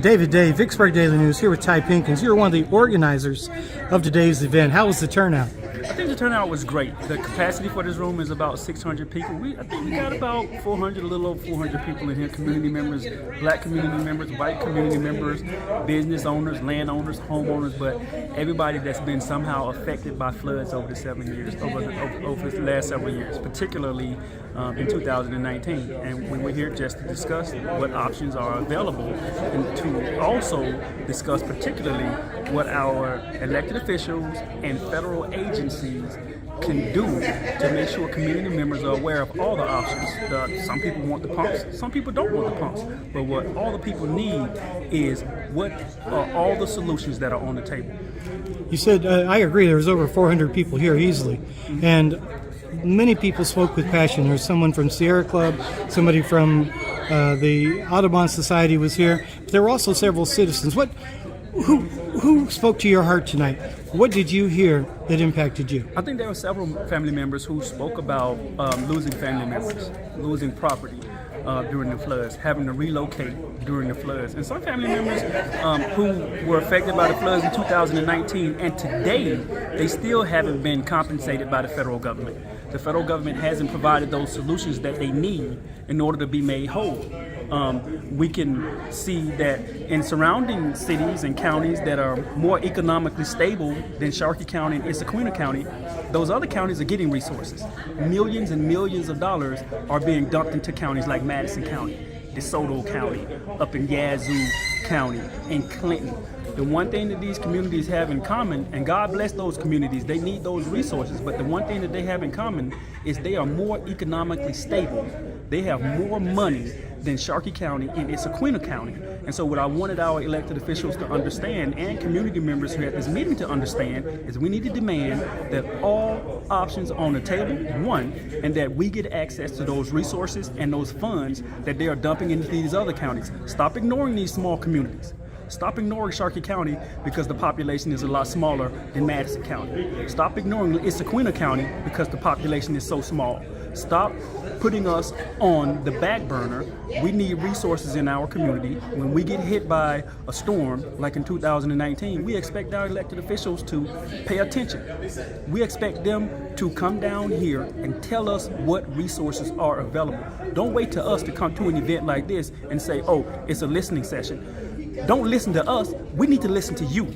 David Day, Vicksburg Daily News, here with Ty Pinkins. You're one of the organizers of today's event. How was the turnout? I think the turnout was great. The capacity for this room is about 600 people. I think we got about 400, a little over 400 people in here. Community members, black community members, white community members, business owners, landowners, homeowners, but everybody that's been somehow affected by floods over the 7 years, over the last several years, particularly in 2019. And we were here just to discuss what options are available and to also discuss particularly what our elected officials and federal agencies can do to make sure community members are aware of all the options. Some people want the pumps, some people don't want the pumps. But what all the people need is what are all the solutions that are on the table. You said, I agree, there was over 400 people here easily. And many people spoke with passion. There was someone from Sierra Club, somebody from the Audubon Society was here. But there were also several citizens. Who spoke to your heart tonight? What did you hear that impacted you? I think there were several family members who spoke about losing family members, losing property during the floods, having to relocate during the floods. And some family members who were affected by the floods in 2019 and today, they still haven't been compensated by the federal government. The federal government hasn't provided those solutions that they need in order to be made whole. We can see that in surrounding cities and counties that are more economically stable than Sharkey County and Issaquah County, those other counties are getting resources. Millions and millions of dollars are being dumped into counties like Madison County, DeSoto County, up in Yazoo County, and Clinton. The one thing that these communities have in common, and God bless those communities, they need those resources, but the one thing that they have in common is they are more economically stable. They have more money than Sharkey County and Issaquah County. And so what I wanted our elected officials to understand and community members who are at this meeting to understand is we need to demand that all options are on the table, one, and that we get access to those resources and those funds that they are dumping into these other counties. Stop ignoring these small communities. Stop ignoring Sharkey County because the population is a lot smaller than Madison County. Stop ignoring Issaquah County because the population is so small. Stop putting us on the back burner. We need resources in our community. When we get hit by a storm, like in 2019, we expect our elected officials to pay attention. We expect them to come down here and tell us what resources are available. Don't wait to us to come to an event like this and say, oh, it's a listening session. Don't listen to us. We need to listen to you.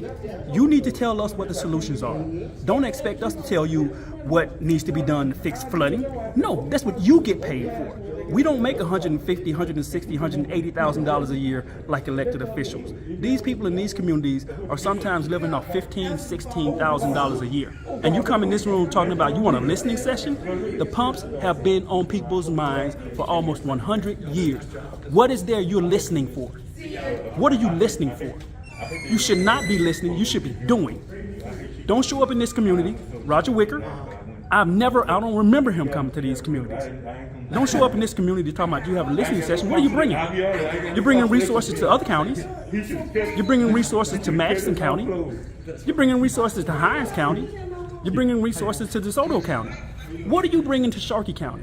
You need to tell us what the solutions are. Don't expect us to tell you what needs to be done to fix flooding. No, that's what you get paid for. We don't make $150,000, $160,000, $180,000 a year like elected officials. These people in these communities are sometimes living off $15,000, $16,000 a year. And you come in this room talking about you want a listening session? The pumps have been on people's minds for almost 100 years. What is there you're listening for? What are you listening for? You should not be listening, you should be doing. Don't show up in this community. Roger Wicker, I don't remember him coming to these communities. Don't show up in this community talking about you have a listening session. What are you bringing? You're bringing resources to other counties. You're bringing resources to Madison County. You're bringing resources to Hines County. You're bringing resources to DeSoto County. What are you bringing to Sharkey County?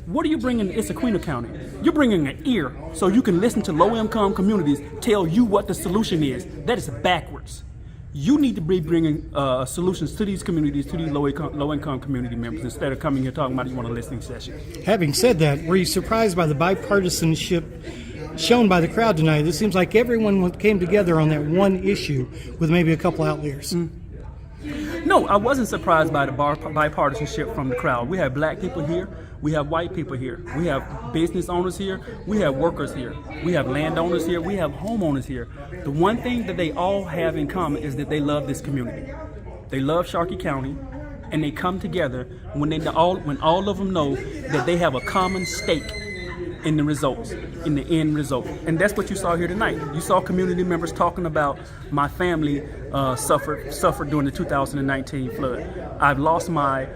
What are you bringing to Issaquah County? You're bringing an ear so you can listen to low-income communities tell you what the solution is. That is backwards. You need to be bringing solutions to these communities, to these low-income community members, instead of coming here talking about you want a listening session. Having said that, were you surprised by the bipartisanship shown by the crowd tonight? It seems like everyone came together on that one issue with maybe a couple outliers. No, I wasn't surprised by the bipartisanship from the crowd. We have black people here. We have white people here. We have business owners here. We have workers here. We have landowners here. We have homeowners here. The one thing that they all have in common is that they love this community. They love Sharkey County, and they come together when all of them know that they have a common stake in the results, in the end result. And that's what you saw here tonight. You saw community members talking about my family suffered during the 2019 flood. I've lost my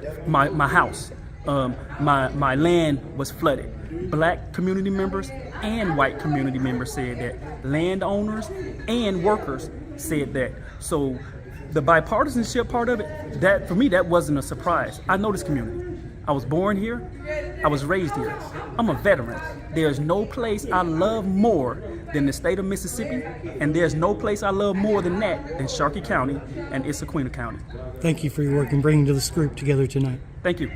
house. My land was flooded. Black community members and white community members said that. Landowners and workers said that. So the bipartisanship part of it, that for me, that wasn't a surprise. I know this community. I was born here. I was raised here. I'm a veteran. There's no place I love more than the state of Mississippi, and there's no place I love more than that than Sharkey County and Issaquena County. Thank you for your work in bringing this group together tonight. Thank you.